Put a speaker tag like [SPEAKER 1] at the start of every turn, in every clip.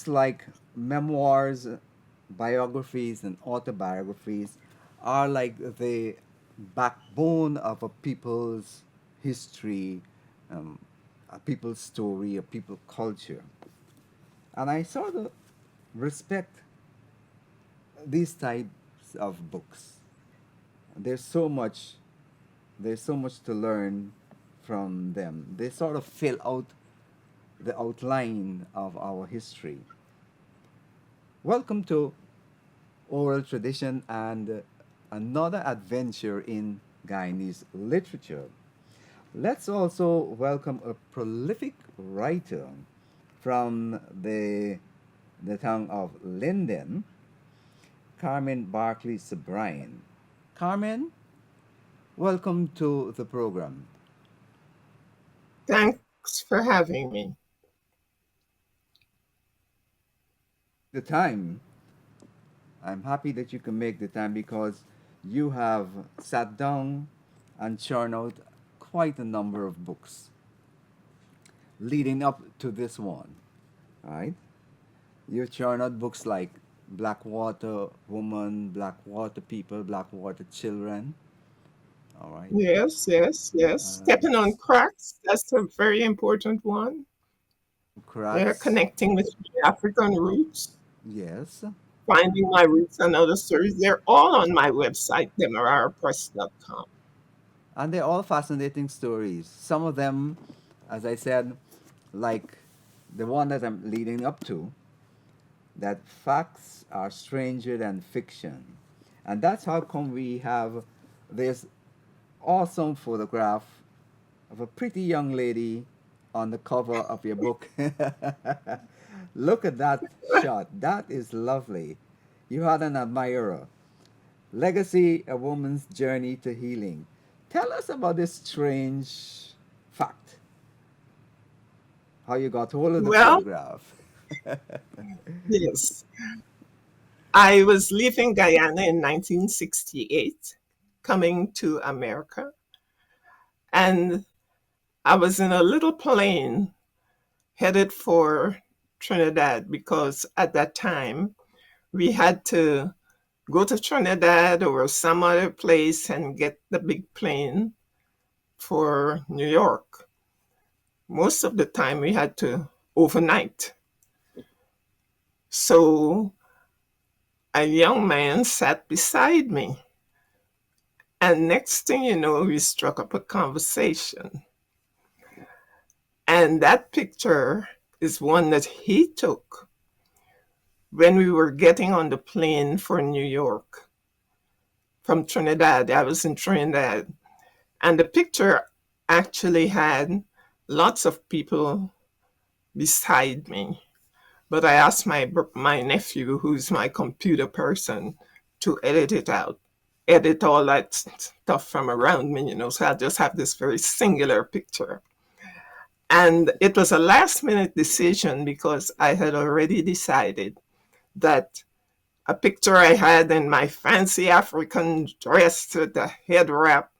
[SPEAKER 1] books like memoirs, biographies, and autobiographies are like the backbone of a people's history, um, a people's story, a people's culture. And I sort of respect these types of books. There's so much, there's so much to learn from them. They sort of fill out the outline of our history. Welcome to Oral Tradition and another adventure in Guyanese literature. Let's also welcome a prolific writer from the town of Linden, Carmen Barclay Subryan. Carmen, welcome to the program.
[SPEAKER 2] Thanks for having me.
[SPEAKER 1] The time, I'm happy that you can make the time because you have sat down and churned out quite a number of books leading up to this one. Right? You churn out books like Blackwater Woman, Blackwater People, Blackwater Children. All right.
[SPEAKER 2] Yes, yes, yes. Stepping on cracks, that's a very important one. Yeah,
[SPEAKER 1] Cracks.
[SPEAKER 2] connecting with my African roots,
[SPEAKER 1] Yes.
[SPEAKER 2] finding my roots and other stories. They're all on my website, demerarapress.com.
[SPEAKER 1] And they're all fascinating stories. Some of them, as I said, like the one that I'm leading up to, that facts are stranger than fiction. And that's how come we have this awesome photograph of a pretty young lady on the cover of your book. Look at that shot. That is lovely. You had an admirer. Legacy, a woman's journey to healing. Tell us about this strange fact. How you got hold of the
[SPEAKER 2] Well,
[SPEAKER 1] photograph.
[SPEAKER 2] yes. I was leaving Guyana in 1968, coming to America, and I was in a little plane headed for Trinidad because at that time we had to go to Trinidad or some other place and get the big plane for New York. Most of the time we had to overnight. So a young man sat beside me. And next thing you know, we struck up a conversation. And that picture is one that he took when we were getting on the plane for New York from Trinidad. I was in Trinidad. And the picture actually had lots of people beside me. But I asked my nephew, who's my computer person, to edit it out, edit all that stuff from around me, so I just have this very singular picture. And it was a last minute decision because I had already decided that a picture I had in my fancy African dress with the head wrap,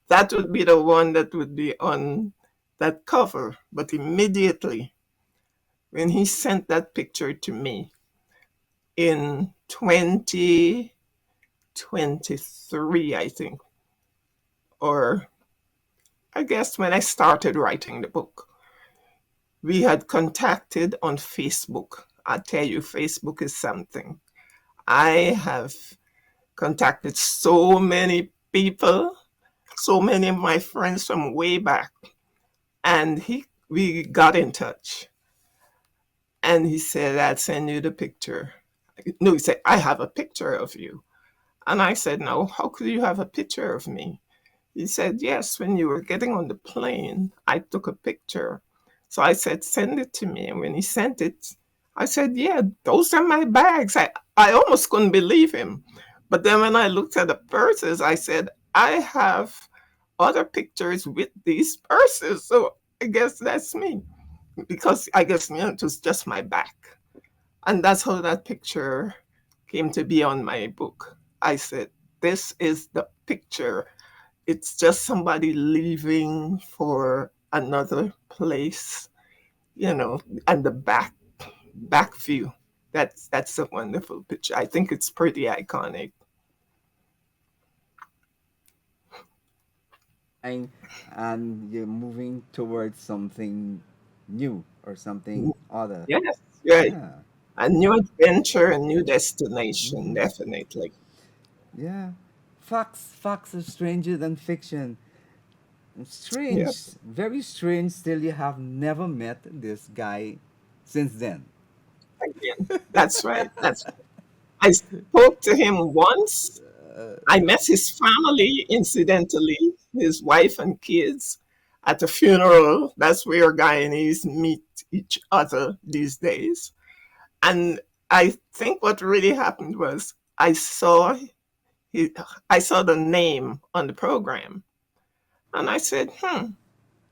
[SPEAKER 2] that would be the one that would be on that cover. But immediately, when he sent that picture to me in 2023, I think, or I guess when I started writing the book, we had contacted on Facebook. I tell you, Facebook is something. I have contacted so many people, so many of my friends from way back, and we got in touch. And he said, "I'll send you the picture." No, he said, "I have a picture of you." And I said, "No, how could you have a picture of me?" He said, "Yes, when you were getting on the plane, I took a picture." So I said, "Send it to me." And when he sent it, I said, "Yeah, those are my bags." I almost couldn't believe him. But then when I looked at the purses, I said, "I have other pictures with these purses. So I guess that's me." Because I guess it was just my back. And that's how that picture came to be on my book. I said, "This is the picture. It's just somebody leaving for another place, and the back view. That's a wonderful picture. I think it's pretty iconic.
[SPEAKER 1] And and you're moving towards something new or something other.
[SPEAKER 2] Yes, right.
[SPEAKER 1] Yeah.
[SPEAKER 2] A new adventure, a new destination,
[SPEAKER 1] Hmm.
[SPEAKER 2] definitely.
[SPEAKER 1] Yeah. Facts are stranger than fiction.
[SPEAKER 2] Yeah,
[SPEAKER 1] Strange, very strange. Still, you have never met this guy since then.
[SPEAKER 2] again. That's right. I spoke to him once. I met his family, incidentally, his wife and kids, at a funeral. That's where Guyanese meet each other these days. And I think what really happened was he, I saw the name on the program, and I said,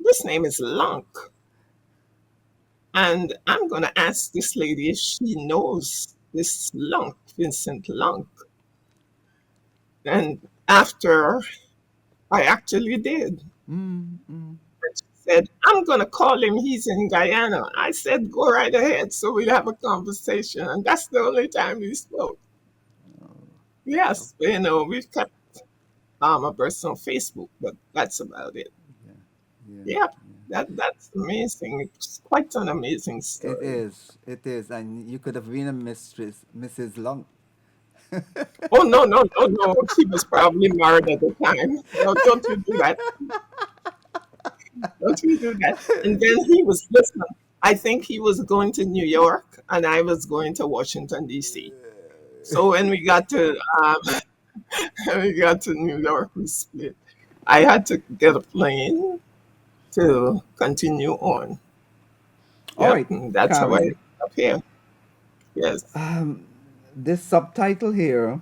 [SPEAKER 2] this name is Lunk. And I'm going to ask this lady if she knows this Lunk, Vincent Lunk. And after I actually did,
[SPEAKER 1] Mm, mm.
[SPEAKER 2] and she said, I'm going to call him. He's in Guyana. I said, go right ahead so we'll have a conversation. And that's the only time we spoke.
[SPEAKER 1] Oh,
[SPEAKER 2] Yes, we've kept abreast on Facebook, but that's about it.
[SPEAKER 1] yeah, yeah,
[SPEAKER 2] Yeah,
[SPEAKER 1] yeah.
[SPEAKER 2] that's amazing. It's quite an amazing
[SPEAKER 1] It
[SPEAKER 2] story.
[SPEAKER 1] is. It is. And you could have been a mistress, Mrs. Long.
[SPEAKER 2] Oh, no, no, no, no. She was probably married at the time. No, don't you do that. Don't you do that. And then listen, I think he was going to New York and I was going to Washington, D.C. So when we got to when we got to New York, we split. I had to get a plane to continue on.
[SPEAKER 1] All
[SPEAKER 2] Yep,
[SPEAKER 1] right,
[SPEAKER 2] and that's how I ended
[SPEAKER 1] Carmen.
[SPEAKER 2] up here. Yes.
[SPEAKER 1] This subtitle here,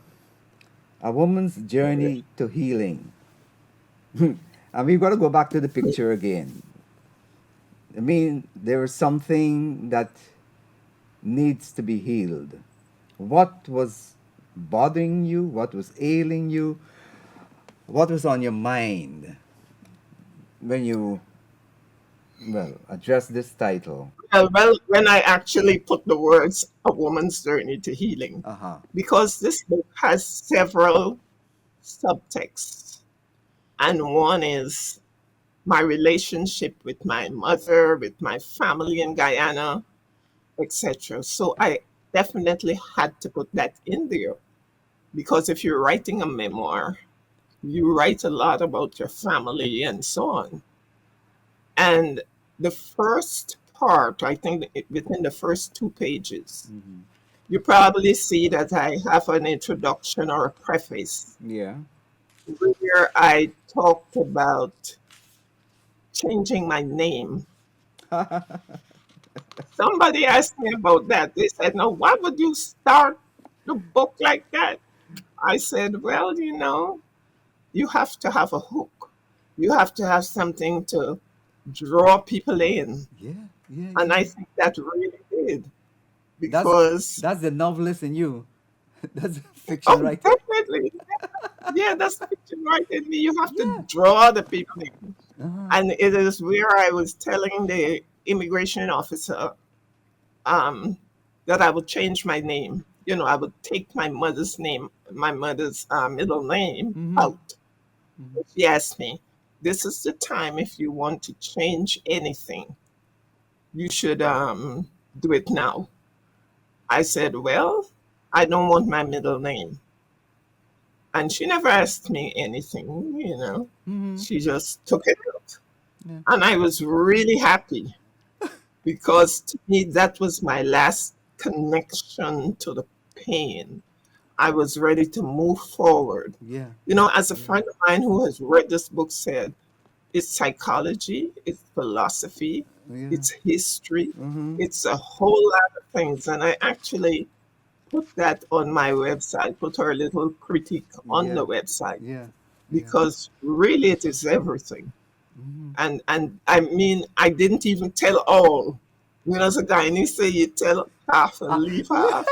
[SPEAKER 1] A Woman's
[SPEAKER 2] Right.
[SPEAKER 1] Journey to Healing. And we've got to go back to the picture again. I mean, there is something that needs to be healed. What was bothering you? What was ailing you? What was on your mind when you, well, addressed this title?
[SPEAKER 2] Well, when I actually put the words "A Woman's Journey to Healing,"
[SPEAKER 1] Uh huh.
[SPEAKER 2] because this book has several subtexts, and one is my relationship with my mother, with my family in Guyana, etc. So I definitely had to put that in there because if you're writing a memoir, you write a lot about your family and so on. And the first part, I think within the first 2 pages,
[SPEAKER 1] Mm-hmm.
[SPEAKER 2] you probably see that I have an introduction or a preface
[SPEAKER 1] Yeah.
[SPEAKER 2] where I talked about changing my name. Somebody asked me about that. They said, "No, why would you start the book like that?" I said, "Well, you have to have a hook. You have to have something to draw people in."
[SPEAKER 1] Yeah. Yeah.
[SPEAKER 2] And I
[SPEAKER 1] Yeah.
[SPEAKER 2] think that really did
[SPEAKER 1] That's
[SPEAKER 2] because,
[SPEAKER 1] that's the novelist in you. That's the fiction
[SPEAKER 2] oh,
[SPEAKER 1] writer.
[SPEAKER 2] definitely. Yeah, that's the fiction right in me. You have to
[SPEAKER 1] Yeah.
[SPEAKER 2] draw the people in.
[SPEAKER 1] Uh-huh.
[SPEAKER 2] And it is where I was telling the immigration officer um, that I would change my name. I would take my mother's name, my mother's middle name
[SPEAKER 1] Mm-hmm.
[SPEAKER 2] out. She asked me, this is the time if you want to change anything, you should do it now. I said, well, I don't want my middle name. And she never asked me anything.
[SPEAKER 1] Mm-hmm.
[SPEAKER 2] She just took it out.
[SPEAKER 1] Yeah.
[SPEAKER 2] And I was really happy because to me, that was my last connection to the pain. I was ready to move forward.
[SPEAKER 1] Yeah.
[SPEAKER 2] As a
[SPEAKER 1] Yeah.
[SPEAKER 2] friend of mine who has read this book said, it's psychology, it's philosophy,
[SPEAKER 1] Yeah.
[SPEAKER 2] it's history,
[SPEAKER 1] Mm-hmm.
[SPEAKER 2] it's a whole lot of things. And I actually put that on my website, put her little critique on
[SPEAKER 1] Yeah.
[SPEAKER 2] the website,
[SPEAKER 1] Yeah. Yeah.
[SPEAKER 2] because really it is everything.
[SPEAKER 1] Mm-hmm.
[SPEAKER 2] And I mean, I didn't even tell all. As a Guyanese say, you tell half and leave
[SPEAKER 1] Yeah.
[SPEAKER 2] half.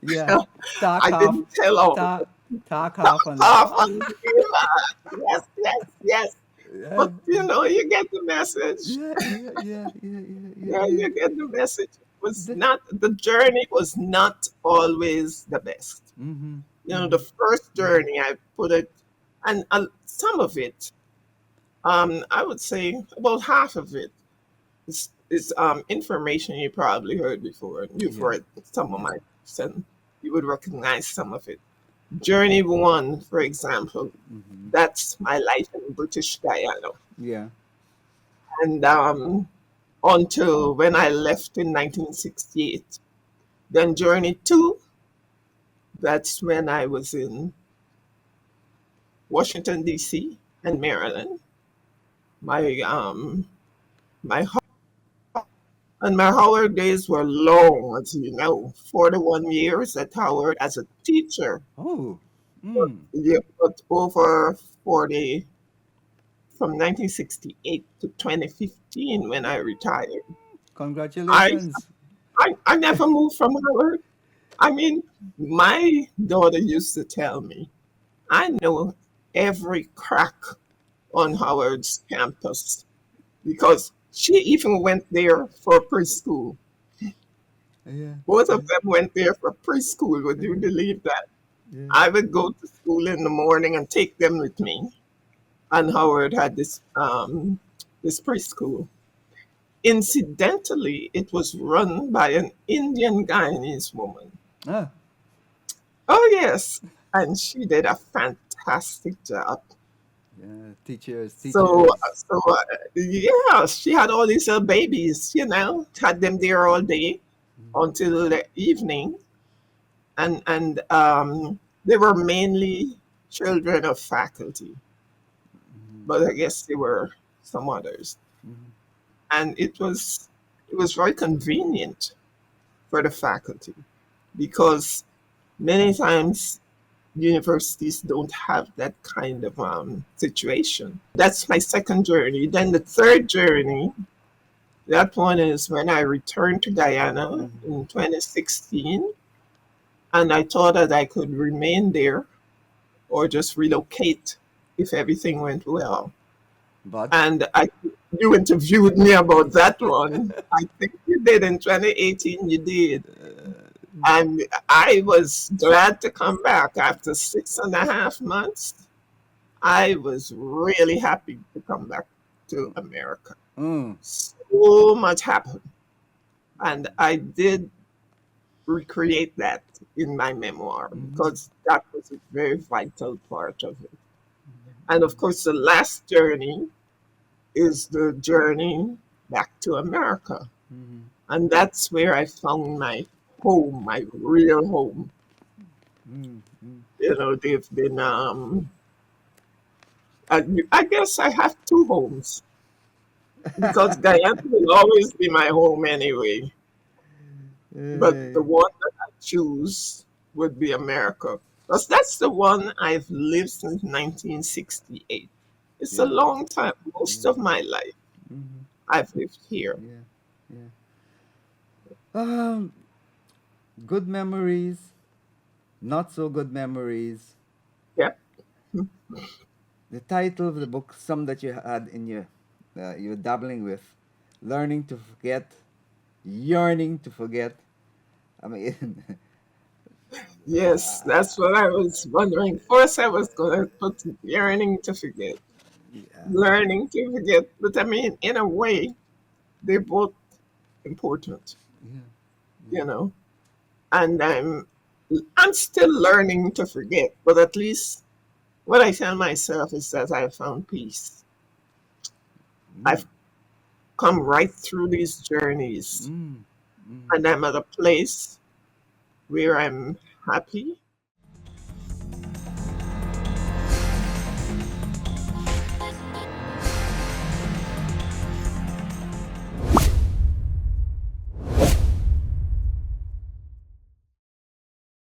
[SPEAKER 1] Yeah. Talk
[SPEAKER 2] I
[SPEAKER 1] half,
[SPEAKER 2] didn't tell all.
[SPEAKER 1] talk half and
[SPEAKER 2] Half and leave half. Yes, yes, yes.
[SPEAKER 1] yeah.
[SPEAKER 2] But you get the message.
[SPEAKER 1] Yeah. Yeah. Yeah. Yeah. Yeah. Yeah.
[SPEAKER 2] Yeah,
[SPEAKER 1] Yeah.
[SPEAKER 2] you get the message. was
[SPEAKER 1] The,
[SPEAKER 2] not, the journey was not always the best.
[SPEAKER 1] mm-hmm,
[SPEAKER 2] The
[SPEAKER 1] mm-hmm,
[SPEAKER 2] first
[SPEAKER 1] mm-hmm.
[SPEAKER 2] journey I put it, and some of it, I would say about half of it is information you probably heard before. And you've
[SPEAKER 1] Yeah,
[SPEAKER 2] read some of
[SPEAKER 1] yeah.
[SPEAKER 2] my books, and you would recognize some of it. Journey one, for example,
[SPEAKER 1] Mm-hmm.
[SPEAKER 2] that's my life in British Guyana.
[SPEAKER 1] Yeah.
[SPEAKER 2] And until when I left in 1968. Then Journey two, that's when I was in Washington, D.C. and Maryland. My my and my Howard days were long, as you know, 41 years at Howard as a teacher.
[SPEAKER 1] Oh. Mm.
[SPEAKER 2] Yeah, but over 40 from 1968 to 2015 when I retired. I
[SPEAKER 1] Congratulations.
[SPEAKER 2] I never moved from Howard. I mean, my daughter used to tell me, I know every crack on Howard's campus because she even went there for preschool.
[SPEAKER 1] Yeah,
[SPEAKER 2] Both
[SPEAKER 1] yeah,
[SPEAKER 2] of them went there for preschool. Would you
[SPEAKER 1] yeah,
[SPEAKER 2] believe that?
[SPEAKER 1] yeah.
[SPEAKER 2] I would go to school in the morning and take them with me. And Howard had this preschool. Incidentally, it was run by an Indian Guyanese woman.
[SPEAKER 1] Ah,
[SPEAKER 2] Oh yes, and she did a fantastic job.
[SPEAKER 1] yeah. Teachers,
[SPEAKER 2] So,
[SPEAKER 1] teachers.
[SPEAKER 2] yeah, she had all these babies, had them there all day
[SPEAKER 1] Mm-hmm,
[SPEAKER 2] until the evening, and they were mainly children of faculty,
[SPEAKER 1] mm-hmm,
[SPEAKER 2] but I guess there were some others,
[SPEAKER 1] mm-hmm.
[SPEAKER 2] and it was very convenient for the faculty because many times universities don't have that kind of situation. That's my second journey. Then the third journey, that one is when I returned to Guyana
[SPEAKER 1] Mm-hmm.
[SPEAKER 2] in 2016, and I thought that I could remain there or just relocate if everything went well.
[SPEAKER 1] But
[SPEAKER 2] And you interviewed me about that one. I think you did in 2018. You did. And I was glad to come back after 6.5 months. I was really happy to come back to America.
[SPEAKER 1] mm,
[SPEAKER 2] So much happened. And I did recreate that in my memoir
[SPEAKER 1] mm-hmm,
[SPEAKER 2] because that was a very vital part of it. And of course, the last journey is the journey back to America.
[SPEAKER 1] mm-hmm,
[SPEAKER 2] And that's where I found my home, my real home.
[SPEAKER 1] mm-hmm.
[SPEAKER 2] They've been, I guess I have two homes because Guyana will always be my home anyway. But the
[SPEAKER 1] Hey,
[SPEAKER 2] one that I choose would be America. Because that's the one I've lived since 1968. It's a
[SPEAKER 1] yeah,
[SPEAKER 2] long time. Most
[SPEAKER 1] yeah,
[SPEAKER 2] of my life
[SPEAKER 1] mm-hmm,
[SPEAKER 2] I've lived here.
[SPEAKER 1] yeah, yeah. Um, Good memories, not so good memories.
[SPEAKER 2] Yep.
[SPEAKER 1] The title of the book, some that you had in your, you were dabbling with, learning to forget, yearning to forget. I mean,
[SPEAKER 2] Yes, that's what I was wondering. First, I was going to put yearning to forget,
[SPEAKER 1] yeah,
[SPEAKER 2] learning to forget. But I mean, in a way, they're both important,
[SPEAKER 1] yeah, yeah,
[SPEAKER 2] you know. And I'm still learning to forget, but at least what I tell myself is that I found peace.
[SPEAKER 1] mm,
[SPEAKER 2] I've come right through these journeys,
[SPEAKER 1] mm, mm,
[SPEAKER 2] and I'm at a place where I'm happy